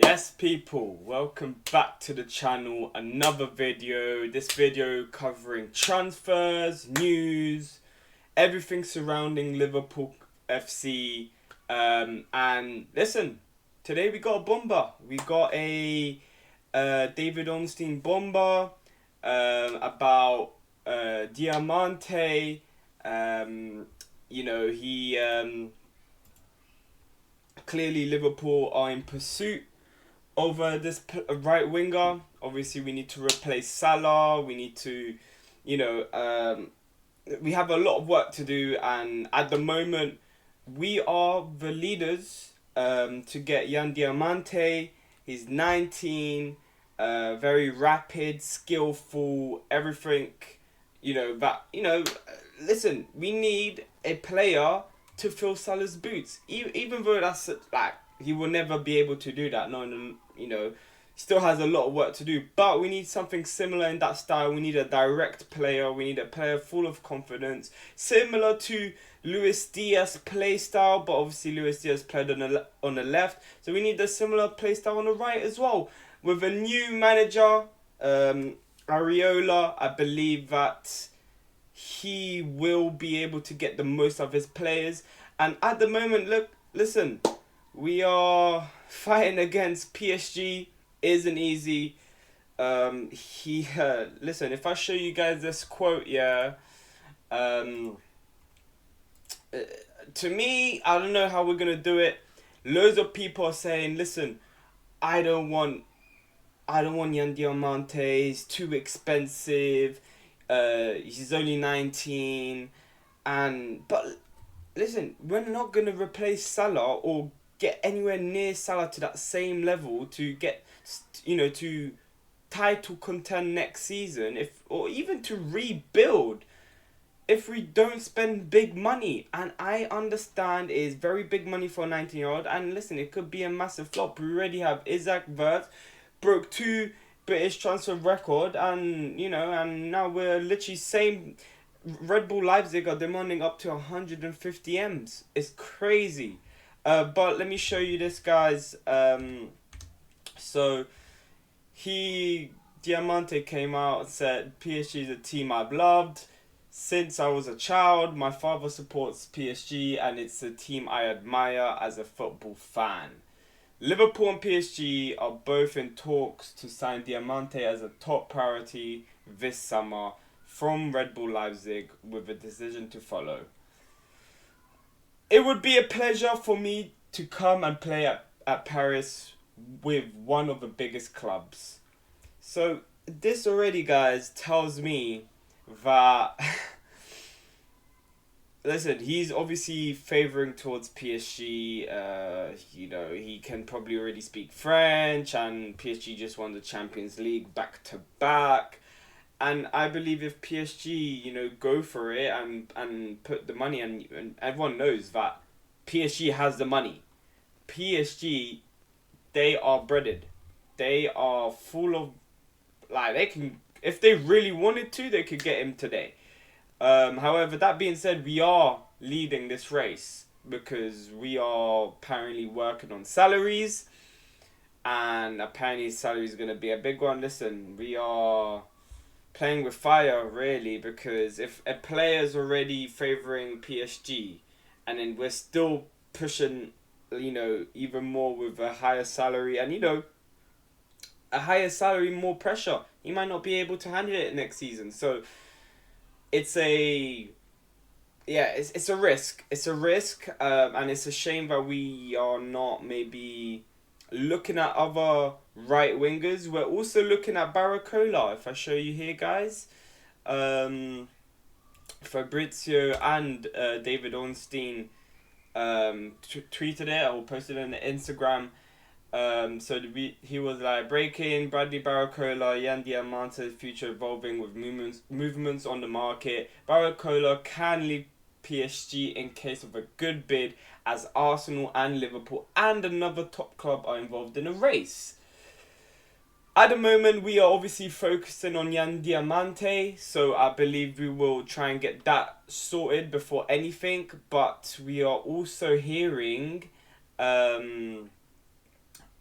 Yes people, welcome back to the channel. Another video. This video covering transfers, news, everything surrounding Liverpool FC. And listen, today we got a bomber. We got a David Ornstein bomber about Diamante. He clearly Liverpool are in pursuit over this right winger. Obviously, we need to replace Salah. We need to, we have a lot of work to do, and at the moment, we are the leaders to get Yan Diomandé. He's 19, very rapid, skillful, everything. Listen, we need a player to fill Salah's boots. Even though that's like he will never be able to do that. No, still has a lot of work to do. But we need something similar in that style. We need a direct player. We need a player full of confidence, similar to Luis Diaz play style. But obviously Luis Diaz played on the left, so we need a similar play style on the right as well. With a new manager, Iraola, I believe that he will be able to get the most of his players. And at the moment, listen, we are fighting against PSG. Isn't easy. Listen, if I show you guys this quote, to me, I don't know how we're gonna do it. Loads of people are saying, listen, I don't want Yan Diomandé. He's too expensive. He's only 19, but listen, we're not gonna replace Salah or get anywhere near Salah to that same level to get, to title contend next season, or even to rebuild, if we don't spend big money. And I understand it is very big money for a 19-year-old, and listen, it could be a massive flop. We already have Isaac Vert, broke 2 British transfer record, and now we're literally same. Red Bull Leipzig are demanding up to 150 M's. It's crazy. But let me show you this, guys. So Diamante came out and said, PSG is a team I've loved since I was a child. My father supports PSG and it's a team I admire as a football fan. Liverpool and PSG are both in talks to sign Diamante as a top priority this summer from Red Bull Leipzig, with a decision to follow. It would be a pleasure for me to come and play at Paris with one of the biggest clubs. So this already, guys, tells me that listen, he's obviously favouring towards PSG. He can probably already speak French, and PSG just won the Champions League back to back. And I believe if PSG, go for it and put the money, and everyone knows that PSG has the money. PSG, they are breaded. They are full of, they can, if they really wanted to, they could get him today. However, that being said, we are leading this race because we are apparently working on salaries, and apparently salary is going to be a big one. Listen, we are playing with fire, really, because if a player's already favouring PSG and then we're still pushing, even more with a higher salary, and, a higher salary, more pressure, he might not be able to handle it next season. So it's a risk. It's a risk, and it's a shame that we are not maybe looking at other right wingers. We're also looking at Barcola. If I show you here, guys, Fabrizio and David Ornstein tweeted it or posted it on the Instagram. He was like, breaking: Bradley Barcola, Yan Diamante's future evolving with movements on the market. Barcola can leave PSG in case of a good bid, as Arsenal and Liverpool and another top club are involved in a race. At the moment, we are obviously focusing on Yan Diomandé, so I believe we will try and get that sorted before anything. But we are also hearing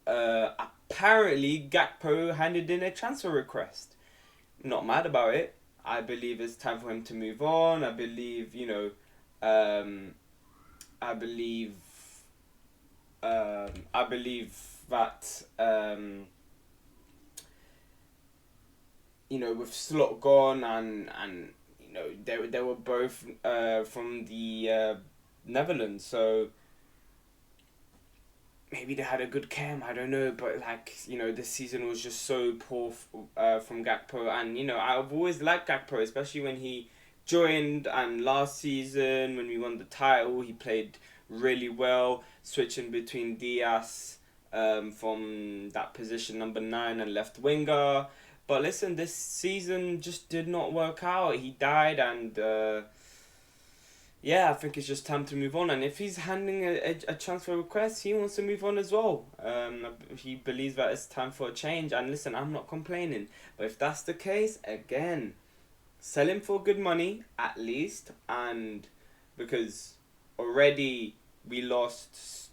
apparently Gakpo handed in a transfer request. Not mad about it. I believe it's time for him to move on. I believe, I believe, I believe that, with Slot gone and they were both from the Netherlands, so maybe they had a good chem. I don't know, but this season was just so poor from Gakpo, and I've always liked Gakpo, especially when he joined, and last season when we won the title, he played really well, switching between Diaz from that position number 9 and left winger. But listen, this season just did not work out. He died, and yeah, I think it's just time to move on. And if he's handing a transfer request, he wants to move on as well. He believes that it's time for a change. And listen, I'm not complaining. But if that's the case, again, sell him for good money, at least. And because already we lost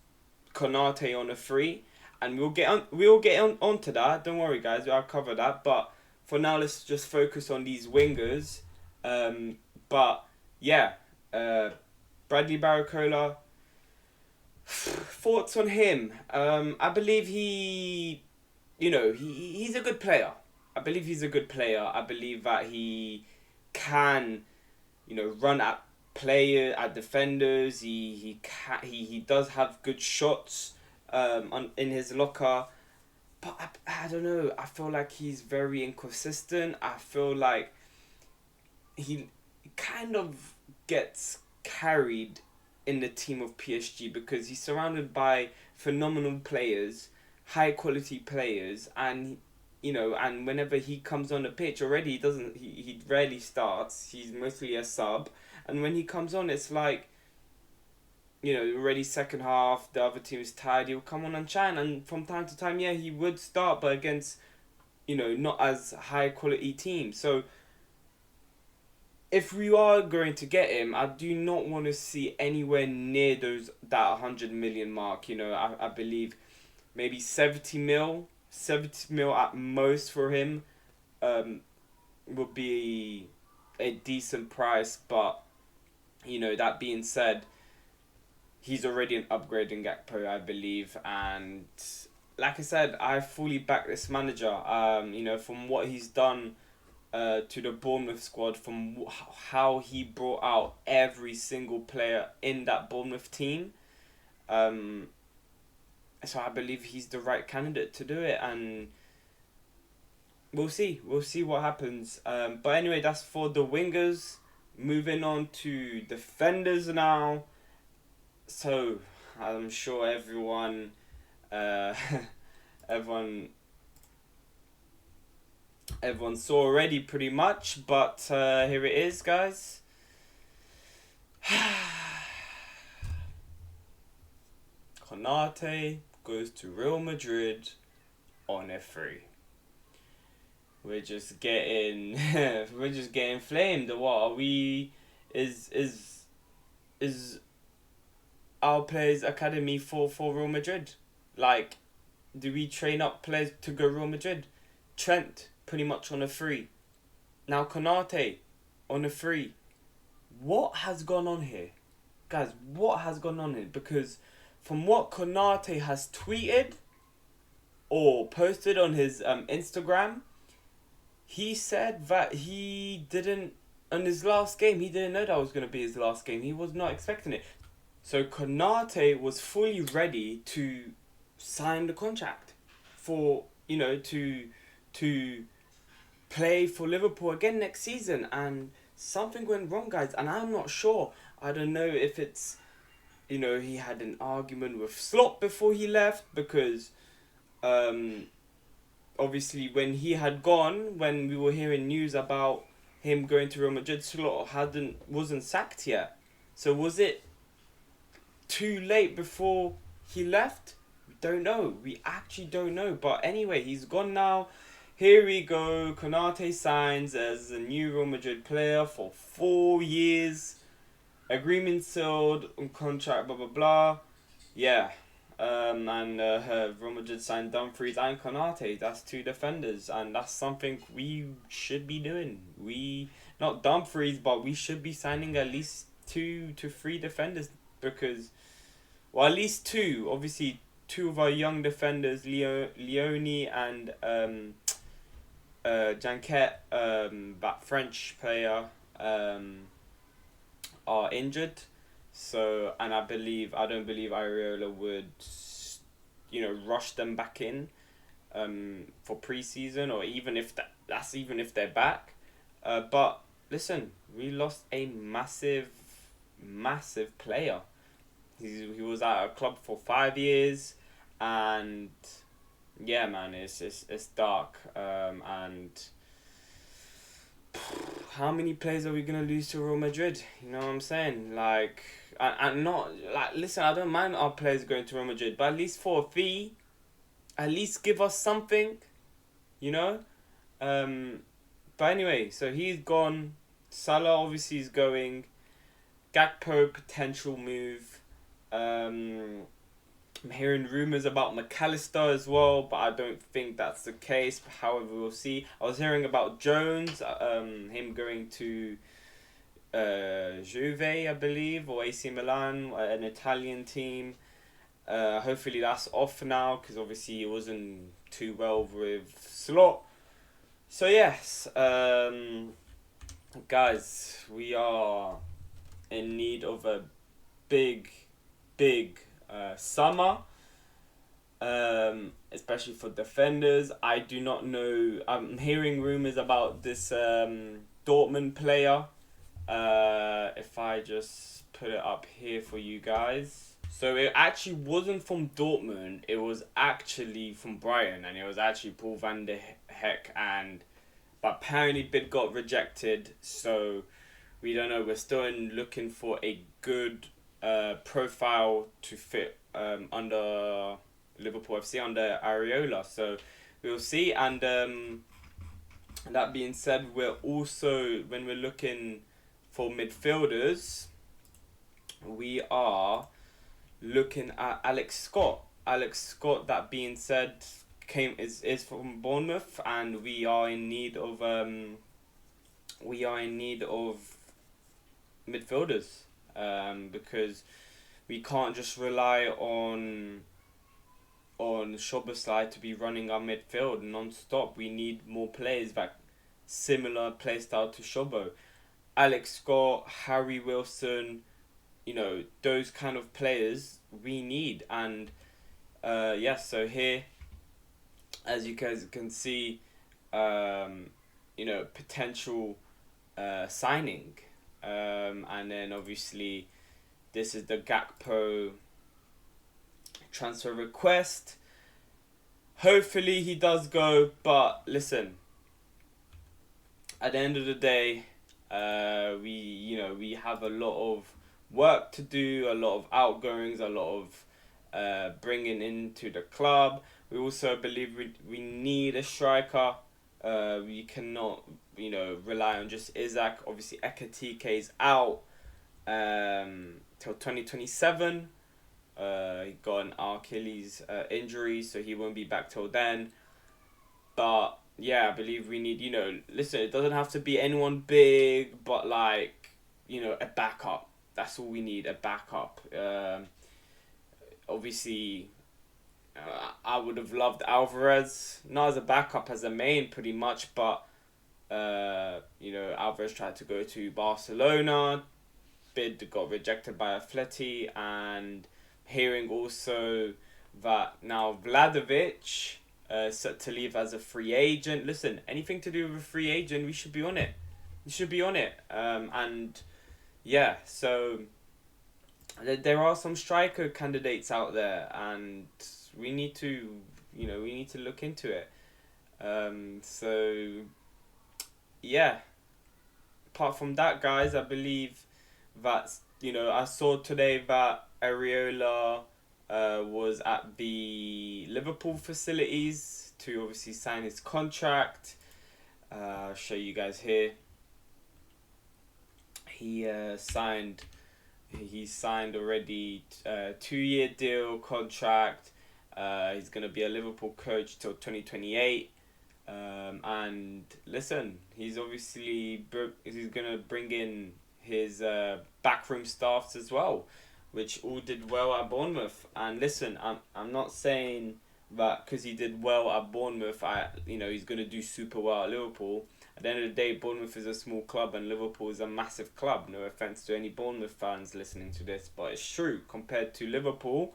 Konaté on a free. And we'll get onto that. Don't worry, guys. I'll cover that. But for now, let's just focus on these wingers. But yeah. Bradley Barcola, thoughts on him? I believe he's a good player. I believe he's a good player. I believe that he can, run at defenders. He does have good shots in his locker. But I don't know. I feel like he's very inconsistent. I feel like he kind of gets carried in the team of PSG because he's surrounded by phenomenal players, high quality players, and and whenever he comes on the pitch already, he rarely starts. He's mostly a sub, and when he comes on, it's like already second half, the other team is tired, he'll come on and shine, and from time to time, yeah, he would start, but against not as high quality teams. So if we are going to get him, I do not want to see anywhere near that 100 million mark. I believe maybe 70 mil at most for him would be a decent price. But that being said, he's already an upgrade in Gakpo, I believe, and like I said, I fully back this manager. From what he's done to the Bournemouth squad, from how he brought out every single player in that Bournemouth team. So I believe he's the right candidate to do it, and we'll see what happens. But anyway, that's for the wingers. Moving on to defenders now. So I'm sure everyone saw already pretty much, but here it is, guys. Konaté goes to Real Madrid on a free. We're just getting flamed. What are we? Is our players academy for Real Madrid? Like, do we train up players to go Real Madrid? Trent pretty much on a free. Now Konaté on a free. What has gone on here? Guys, what has gone on here? Because from what Konaté has tweeted or posted on his Instagram, he said that he didn't, on his last game, he didn't know that was going to be his last game. He was not expecting it. So Konaté was fully ready to sign the contract for, to play for Liverpool again next season, and something went wrong, guys, and I'm not sure. I don't know if it's, he had an argument with Slot before he left, because obviously when he had gone, when we were hearing news about him going to Real Madrid, Slot wasn't sacked yet. So was it too late before he left? We don't know. We actually don't know. But anyway, he's gone now. Here we go. Konaté signs as a new Real Madrid player for 4 years. Agreement sealed on contract, blah, blah, blah. Yeah. And Real Madrid signed Dumfries and Konaté. That's two defenders, and that's something we should be doing. We not Dumfries, but we should be signing at least 2 to 3 defenders because, well, at least two. Obviously, two of our young defenders, Leone and Janquet, that French player, are injured. So, and I don't believe Iraola would, rush them back in, for preseason, or even if that's even if they're back. But listen, we lost a massive player. He was at a club for 5 years, and yeah, man, it's dark. And how many players are we gonna lose to Real Madrid? You know what I'm saying? Like, and not like, listen, I don't mind our players going to Real Madrid, but at least for a fee, at least give us something, you know. But anyway, so he's gone. Salah obviously is going. Gakpo potential move. I'm hearing rumours about McAllister as well, but I don't think that's the case. However, we'll see. I was hearing about Jones, him going to Juve, I believe, or AC Milan, an Italian team. Hopefully that's off now, because obviously it wasn't too well with Slot. So yes, guys, we are in need of a big summer, especially for defenders. I do not know. I'm hearing rumors about this Dortmund player. If I just put it up here for you guys. So it actually wasn't from Dortmund. It was actually from Brighton, and it was actually Paul van der Heck. But apparently bid got rejected. So we don't know. We're still looking for a good profile to fit under Liverpool FC, under Iraola. So we'll see. And that being said, we're also, when we're looking for midfielders, we are looking at Alex Scott. That being said, is from Bournemouth, and we are in need of midfielders, because we can't just rely on Szoboszlai to be running our midfield non-stop. We need more players that similar play style to Szobo. Alex Scott, Harry Wilson, those kind of players we need. And so here, as you guys can see, potential signing. And then obviously this is the Gakpo transfer request. Hopefully he does go, but listen, at the end of the day, we have a lot of work to do, a lot of outgoings, a lot of bringing into the club. We also believe we need a striker. We cannot, rely on just Isaac. Obviously, Ekatike is out till 2027. He got an Achilles injury, so he won't be back till then. But yeah, I believe we need, listen, it doesn't have to be anyone big, but a backup. That's all we need, a backup. Obviously, I would have loved Alvarez, not as a backup, as a main pretty much, but Alvarez tried to go to Barcelona, bid got rejected by Atleti, and hearing also that now Vlahovic set to leave as a free agent. Listen, anything to do with a free agent, we should be on it. And yeah, so there are some striker candidates out there, and we need to look into it. So yeah, apart from that, guys, I believe that I saw today that Iraola was at the Liverpool facilities to obviously sign his contract. I'll show you guys here. He signed He signed already 2-year deal contract. He's gonna be a Liverpool coach till 2028. And listen, he's gonna bring in his backroom staffs as well, which all did well at Bournemouth. And listen, I'm not saying that because he did well at Bournemouth, he's gonna do super well at Liverpool. At the end of the day, Bournemouth is a small club and Liverpool is a massive club. No offense to any Bournemouth fans listening to this, but it's true. Compared to Liverpool,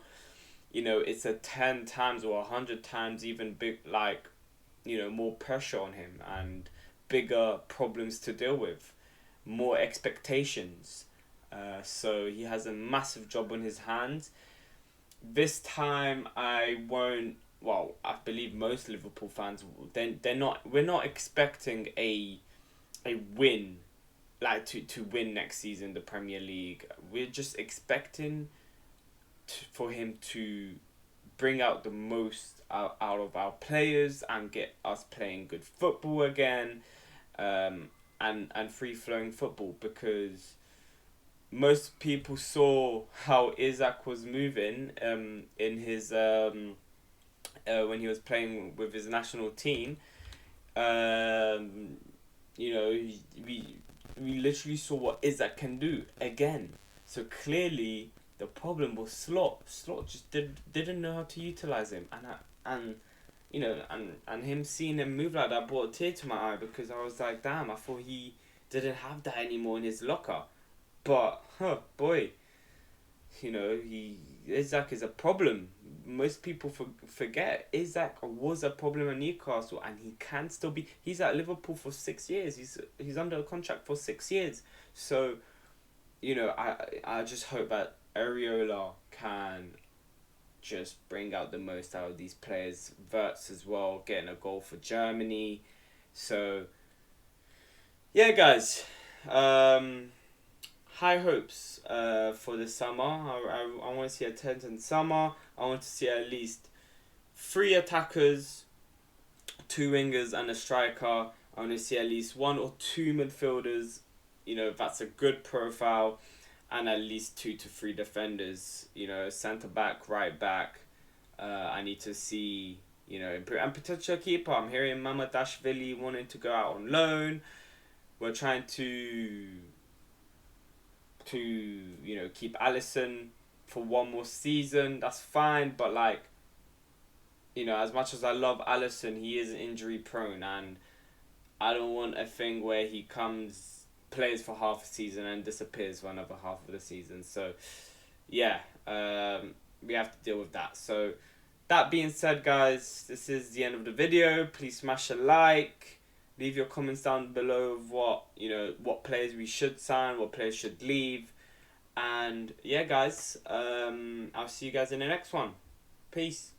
it's a 10 times or 100 times even big, like, more pressure on him and bigger problems to deal with, more expectations. So he has a massive job on his hands. This time, I won't. Well, I believe most Liverpool fans, they're not. We're not expecting a win, like to win next season the Premier League. We're just expecting for him to bring out the most out of our players and get us playing good football again, and free flowing football, because most people saw how Isaac was moving in his when he was playing with his national team. We literally saw what Isaac can do again. So clearly the problem was Slot. Slot just didn't know how to utilize him, and him seeing him move like that brought a tear to my eye, because I was like, damn, I thought he didn't have that anymore in his locker. But boy, Isaac is a problem. Most people forget Isaac was a problem at Newcastle, and he can still be. He's at Liverpool for 6 years. He's under a contract for 6 years. So, I just hope that Iraola can just bring out the most out of these players. Wirtz as well, getting a goal for Germany. So, yeah, guys. High hopes for the summer. I want to see a 10-10 summer. I want to see at least 3 attackers, 2 wingers and a striker. I want to see at least 1 or 2 midfielders. That's a good profile. And at least 2 to 3 defenders. Centre back, right back. I need to see, and potential keeper. I'm hearing MADDNESS wanting to go out on loan. We're trying to keep Alisson for 1 more season. That's fine, but as much as I love Alisson, he is injury prone, and I don't want a thing where he plays for half a season and disappears for another half of the season. So yeah, we have to deal with that. So that being said, guys, this is the end of the video. Please smash a like. Leave your comments down below of what players we should sign, what players should leave. And yeah, guys, I'll see you guys in the next one. Peace.